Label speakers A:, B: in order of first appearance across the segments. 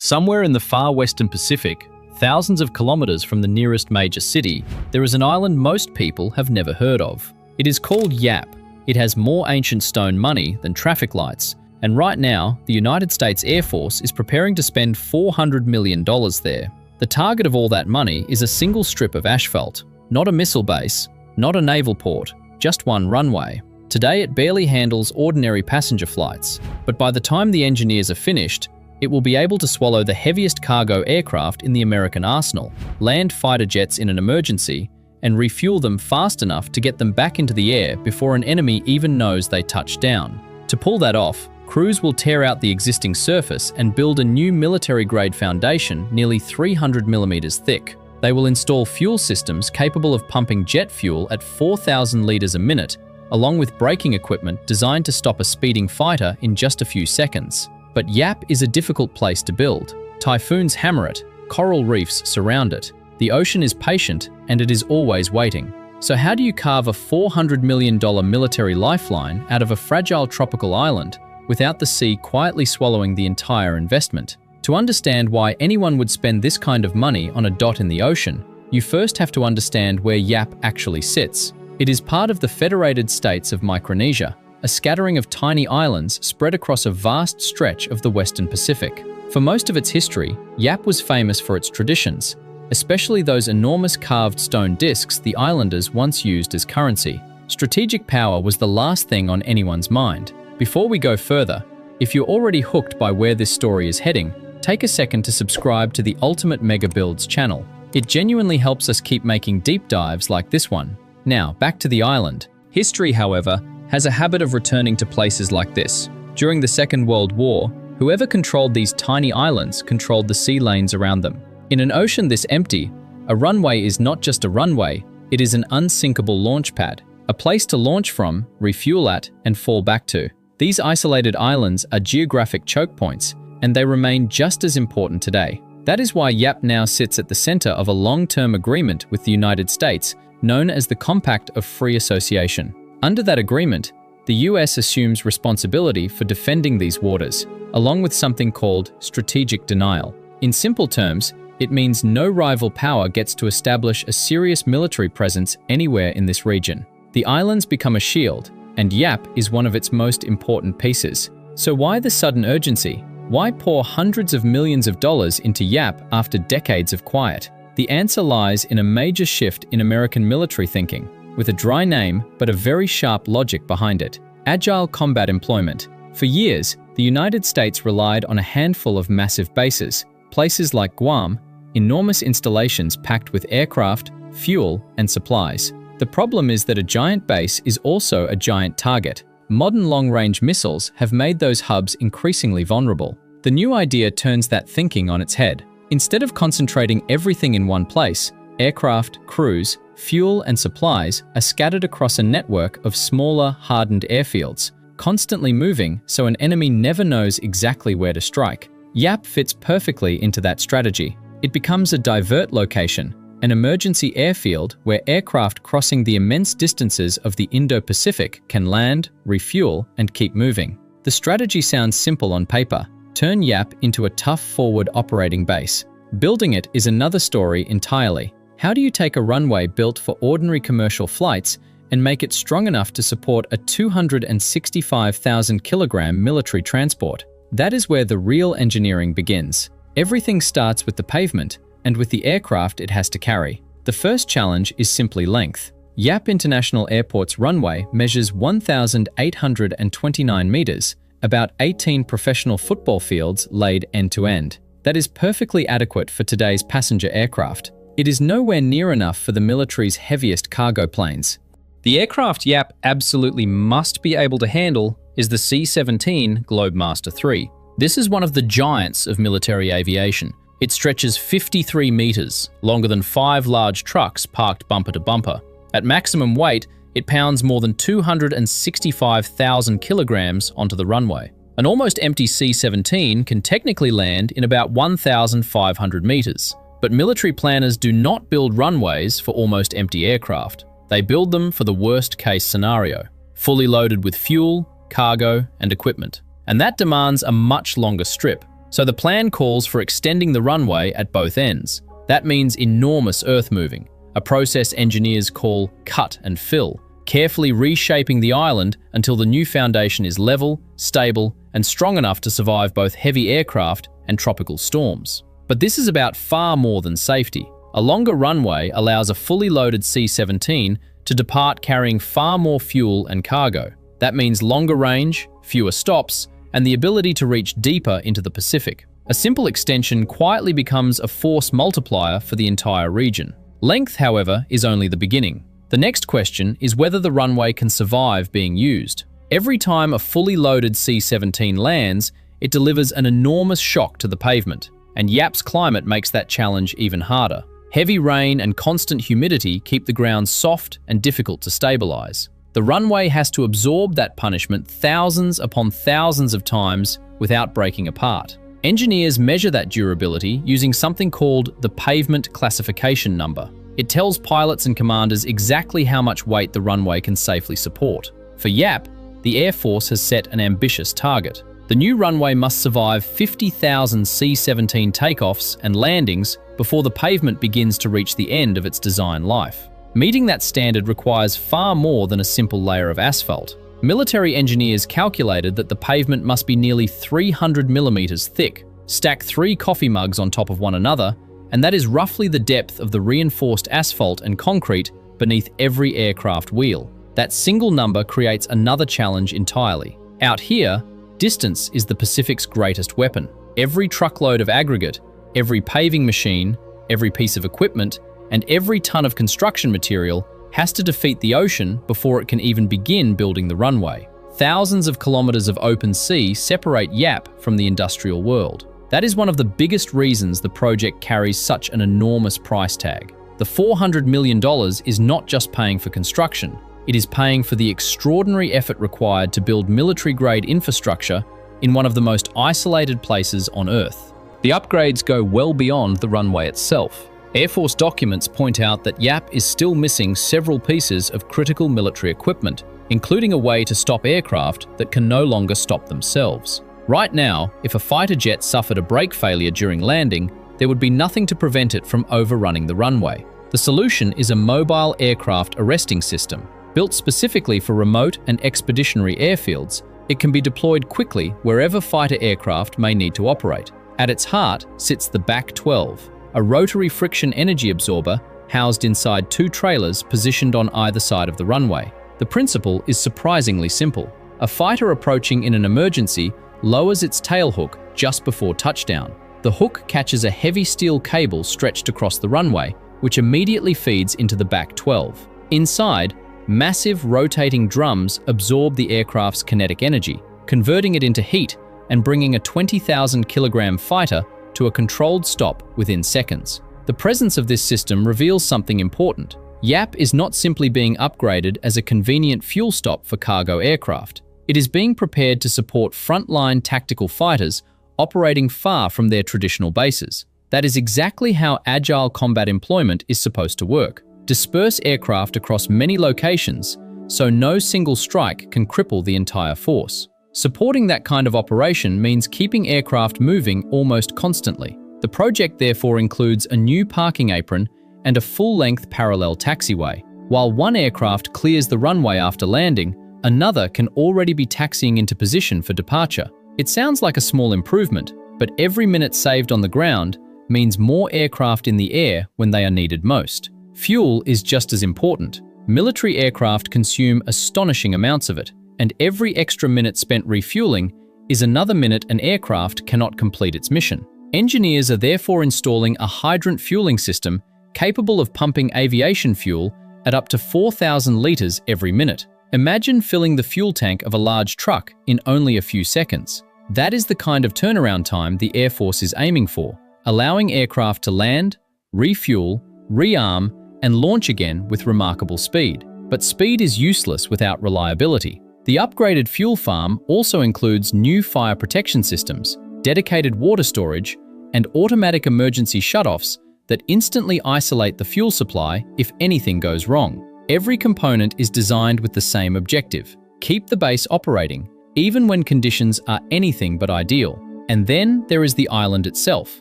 A: Somewhere in the far western Pacific, thousands of kilometers from the nearest major city, there is an island most people have never heard of. It is called Yap. It has more ancient stone money than traffic lights, and right now, the United States Air Force is preparing to spend $400 million there. The target of all that money is a single strip of asphalt, not a missile base, not a naval port, just one runway. Today it barely handles ordinary passenger flights, but by the time the engineers are finished, it will be able to swallow the heaviest cargo aircraft in the American arsenal, land fighter jets in an emergency, and refuel them fast enough to get them back into the air before an enemy even knows they touched down. To pull that off, crews will tear out the existing surface and build a new military-grade foundation nearly 300 millimeters thick. They will install fuel systems capable of pumping jet fuel at 4,000 liters a minute, along with braking equipment designed to stop a speeding fighter in just a few seconds. But Yap is a difficult place to build. Typhoons hammer it, coral reefs surround it, the ocean is patient, and it is always waiting. So how do you carve a $400 million military lifeline out of a fragile tropical island without the sea quietly swallowing the entire investment? To understand why anyone would spend this kind of money on a dot in the ocean, you first have to understand where Yap actually sits. It is part of the Federated States of Micronesia, a scattering of tiny islands spread across a vast stretch of the Western Pacific. For most of its history, Yap was famous for its traditions, especially those enormous carved stone discs the islanders once used as currency. Strategic power was the last thing on anyone's mind. Before we go further, if you're already hooked by where this story is heading, take a second to subscribe to the Ultimate Mega Builds channel. It genuinely helps us keep making deep dives like this one. Now, back to the island. History, however, has a habit of returning to places like this. During the Second World War, whoever controlled these tiny islands controlled the sea lanes around them. In an ocean this empty, a runway is not just a runway, it is an unsinkable launch pad, a place to launch from, refuel at, and fall back to. These isolated islands are geographic choke points, and they remain just as important today. That is why Yap now sits at the center of a long-term agreement with the United States, known as the Compact of Free Association. Under that agreement, the US assumes responsibility for defending these waters, along with something called strategic denial. In simple terms, it means no rival power gets to establish a serious military presence anywhere in this region. The islands become a shield, and Yap is one of its most important pieces. So why the sudden urgency? Why pour hundreds of millions of dollars into Yap after decades of quiet? The answer lies in a major shift in American military thinking, with a dry name but a very sharp logic behind it: agile combat employment. For years, the United States relied on a handful of massive bases, places like Guam, enormous installations packed with aircraft, fuel, and supplies. The problem is that a giant base is also a giant target. Modern long-range missiles have made those hubs increasingly vulnerable. The new idea turns that thinking on its head. Instead of concentrating everything in one place, aircraft, crews, fuel, and supplies are scattered across a network of smaller, hardened airfields, constantly moving so an enemy never knows exactly where to strike. Yap fits perfectly into that strategy. It becomes a divert location, an emergency airfield where aircraft crossing the immense distances of the Indo-Pacific can land, refuel, and keep moving. The strategy sounds simple on paper. Turn Yap into a tough forward operating base. Building it is another story entirely. How do you take a runway built for ordinary commercial flights and make it strong enough to support a 265,000 kilogram military transport? That is where the real engineering begins. Everything starts with the pavement and with the aircraft it has to carry. The first challenge is simply length. Yap International Airport's runway measures 1,829 meters, about 18 professional football fields laid end-to-end. That is perfectly adequate for today's passenger aircraft. It is nowhere near enough for the military's heaviest cargo planes. The aircraft Yap absolutely must be able to handle is the C-17 Globemaster III. This is one of the giants of military aviation. It stretches 53 meters, longer than 5 large trucks parked bumper to bumper. At maximum weight, it pounds more than 265,000 kilograms onto the runway. An almost empty C-17 can technically land in about 1,500 meters. But military planners do not build runways for almost empty aircraft. They build them for the worst-case scenario, fully loaded with fuel, cargo, and equipment. And that demands a much longer strip. So the plan calls for extending the runway at both ends. That means enormous earth moving, a process engineers call cut and fill, carefully reshaping the island until the new foundation is level, stable, and strong enough to survive both heavy aircraft and tropical storms. But this is about far more than safety. A longer runway allows a fully loaded C-17 to depart carrying far more fuel and cargo. That means longer range, fewer stops, and the ability to reach deeper into the Pacific. A simple extension quietly becomes a force multiplier for the entire region. Length, however, is only the beginning. The next question is whether the runway can survive being used. Every time a fully loaded C-17 lands, it delivers an enormous shock to the pavement, and YAP's climate makes that challenge even harder. Heavy rain and constant humidity keep the ground soft and difficult to stabilize. The runway has to absorb that punishment thousands upon thousands of times without breaking apart. Engineers measure that durability using something called the pavement classification number. It tells pilots and commanders exactly how much weight the runway can safely support. For YAP, the Air Force has set an ambitious target. The new runway must survive 50,000 C-17 takeoffs and landings before the pavement begins to reach the end of its design life. Meeting that standard requires far more than a simple layer of asphalt. Military engineers calculated that the pavement must be nearly 300 millimeters thick. Stack 3 coffee mugs on top of one another, and that is roughly the depth of the reinforced asphalt and concrete beneath every aircraft wheel. That single number creates another challenge entirely. Out here, distance is the Pacific's greatest weapon. Every truckload of aggregate, every paving machine, every piece of equipment, and every ton of construction material has to defeat the ocean before it can even begin building the runway. Thousands of kilometers of open sea separate YAP from the industrial world. That is one of the biggest reasons the project carries such an enormous price tag. The $400 million is not just paying for construction, it is paying for the extraordinary effort required to build military-grade infrastructure in one of the most isolated places on Earth. The upgrades go well beyond the runway itself. Air Force documents point out that YAP is still missing several pieces of critical military equipment, including a way to stop aircraft that can no longer stop themselves. Right now, if a fighter jet suffered a brake failure during landing, there would be nothing to prevent it from overrunning the runway. The solution is a mobile aircraft arresting system. Built specifically for remote and expeditionary airfields, it can be deployed quickly wherever fighter aircraft may need to operate. At its heart sits the BAC-12, a rotary friction energy absorber housed inside 2 trailers positioned on either side of the runway. The principle is surprisingly simple. A fighter approaching in an emergency lowers its tailhook just before touchdown. The hook catches a heavy steel cable stretched across the runway, which immediately feeds into the BAC-12. Inside, massive rotating drums absorb the aircraft's kinetic energy, converting it into heat and bringing a 20,000 kilogram fighter to a controlled stop within seconds. The presence of this system reveals something important. YAP is not simply being upgraded as a convenient fuel stop for cargo aircraft. It is being prepared to support frontline tactical fighters operating far from their traditional bases. That is exactly how agile combat employment is supposed to work. Disperse aircraft across many locations so no single strike can cripple the entire force. Supporting that kind of operation means keeping aircraft moving almost constantly. The project therefore includes a new parking apron and a full-length parallel taxiway. While one aircraft clears the runway after landing, another can already be taxiing into position for departure. It sounds like a small improvement, but every minute saved on the ground means more aircraft in the air when they are needed most. Fuel is just as important. Military aircraft consume astonishing amounts of it, and every extra minute spent refueling is another minute an aircraft cannot complete its mission. Engineers are therefore installing a hydrant fueling system capable of pumping aviation fuel at up to 4,000 liters every minute. Imagine filling the fuel tank of a large truck in only a few seconds. That is the kind of turnaround time the Air Force is aiming for, allowing aircraft to land, refuel, rearm, and launch again with remarkable speed. But speed is useless without reliability. The upgraded fuel farm also includes new fire protection systems, dedicated water storage, and automatic emergency shutoffs that instantly isolate the fuel supply if anything goes wrong. Every component is designed with the same objective: keep the base operating, even when conditions are anything but ideal. And then there is the island itself,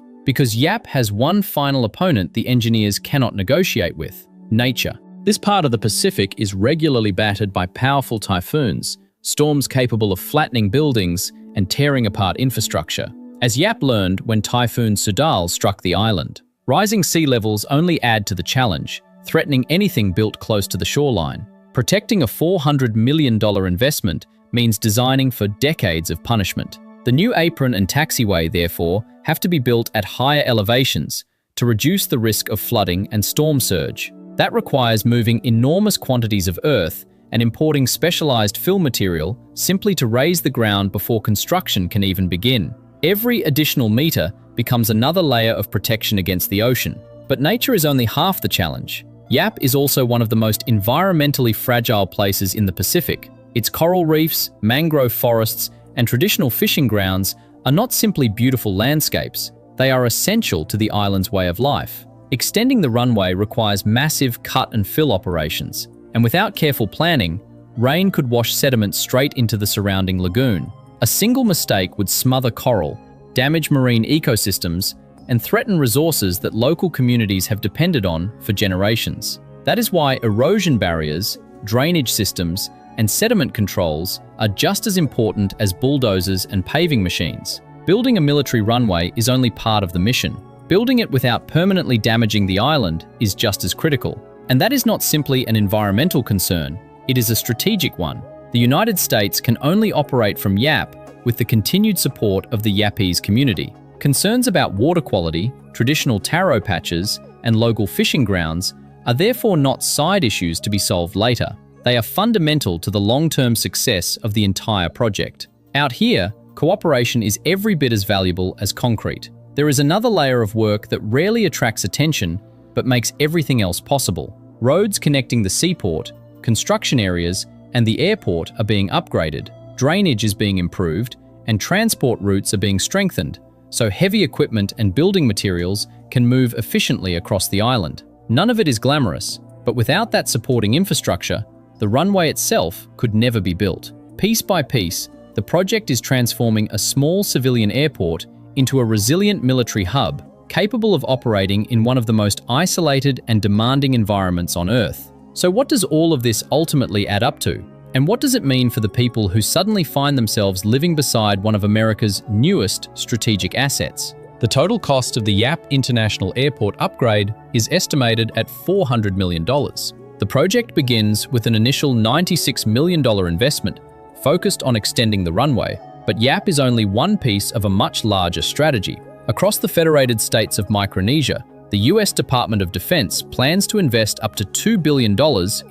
A: because Yap has one final opponent the engineers cannot negotiate with: nature. This part of the Pacific is regularly battered by powerful typhoons, storms capable of flattening buildings and tearing apart infrastructure, as Yap learned when Typhoon Sudal struck the island. Rising sea levels only add to the challenge, threatening anything built close to the shoreline. Protecting a $400 million investment means designing for decades of punishment. The new apron and taxiway, therefore, have to be built at higher elevations to reduce the risk of flooding and storm surge. That requires moving enormous quantities of earth and importing specialized fill material simply to raise the ground before construction can even begin. Every additional meter becomes another layer of protection against the ocean. But nature is only half the challenge. Yap is also one of the most environmentally fragile places in the Pacific. Its coral reefs, mangrove forests, and traditional fishing grounds are not simply beautiful landscapes. They are essential to the island's way of life. Extending the runway requires massive cut and fill operations, and without careful planning, rain could wash sediment straight into the surrounding lagoon. A single mistake would smother coral, damage marine ecosystems, and threaten resources that local communities have depended on for generations. That is why erosion barriers, drainage systems, and sediment controls are just as important as bulldozers and paving machines. Building a military runway is only part of the mission. Building it without permanently damaging the island is just as critical. And that is not simply an environmental concern, it is a strategic one. The United States can only operate from Yap with the continued support of the Yapese community. Concerns about water quality, traditional taro patches, and local fishing grounds are therefore not side issues to be solved later. They are fundamental to the long-term success of the entire project. Out here, cooperation is every bit as valuable as concrete. There is another layer of work that rarely attracts attention, but makes everything else possible. Roads connecting the seaport, construction areas, and the airport are being upgraded, drainage is being improved, and transport routes are being strengthened, so heavy equipment and building materials can move efficiently across the island. None of it is glamorous, but without that supporting infrastructure, the runway itself could never be built. Piece by piece, the project is transforming a small civilian airport into a resilient military hub, capable of operating in one of the most isolated and demanding environments on Earth. So what does all of this ultimately add up to? And what does it mean for the people who suddenly find themselves living beside one of America's newest strategic assets? The total cost of the Yap International Airport upgrade is estimated at $400 million. The project begins with an initial $96 million investment focused on extending the runway, but Yap is only one piece of a much larger strategy. Across the Federated States of Micronesia, the US Department of Defense plans to invest up to $2 billion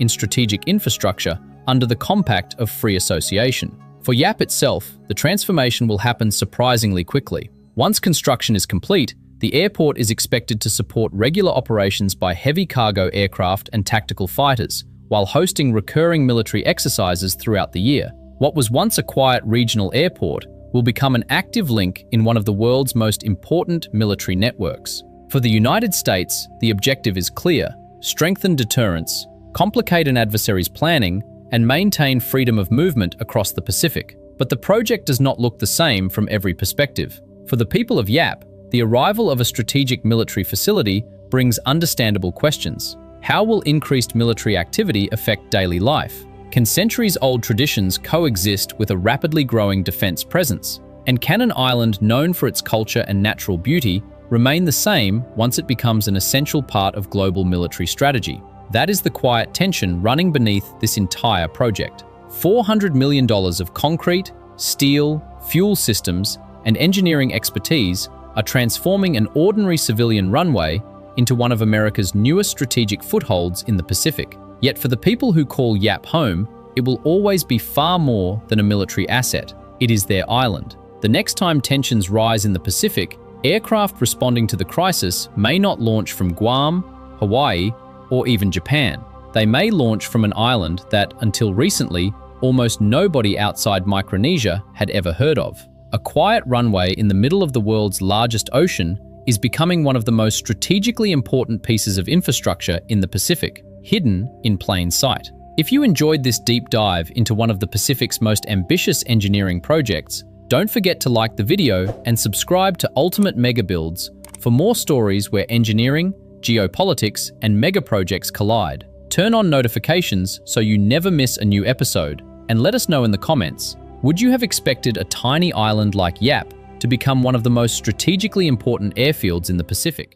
A: in strategic infrastructure under the Compact of Free Association. For Yap itself, the transformation will happen surprisingly quickly. Once construction is complete, the airport is expected to support regular operations by heavy cargo aircraft and tactical fighters, while hosting recurring military exercises throughout the year. What was once a quiet regional airport will become an active link in one of the world's most important military networks. For the United States, the objective is clear: strengthen deterrence, complicate an adversary's planning, and maintain freedom of movement across the Pacific. But the project does not look the same from every perspective. For the people of Yap, the arrival of a strategic military facility brings understandable questions. How will increased military activity affect daily life? Can centuries-old traditions coexist with a rapidly growing defense presence? And can an island known for its culture and natural beauty remain the same once it becomes an essential part of global military strategy? That is the quiet tension running beneath this entire project. $400 million of concrete, steel, fuel systems, and engineering expertise are transforming an ordinary civilian runway into one of America's newest strategic footholds in the Pacific. Yet for the people who call Yap home, it will always be far more than a military asset. It is their island. The next time tensions rise in the Pacific, aircraft responding to the crisis may not launch from Guam, Hawaii, or even Japan. They may launch from an island that, until recently, almost nobody outside Micronesia had ever heard of. A quiet runway in the middle of the world's largest ocean is becoming one of the most strategically important pieces of infrastructure in the Pacific, hidden in plain sight. If you enjoyed this deep dive into one of the Pacific's most ambitious engineering projects, Don't forget to like the video and subscribe to Ultimate Mega Builds for more stories where engineering, geopolitics, and mega projects collide. Turn on notifications so you never miss a new episode, and let us know in the comments, would you have expected a tiny island like Yap to become one of the most strategically important airfields in the Pacific?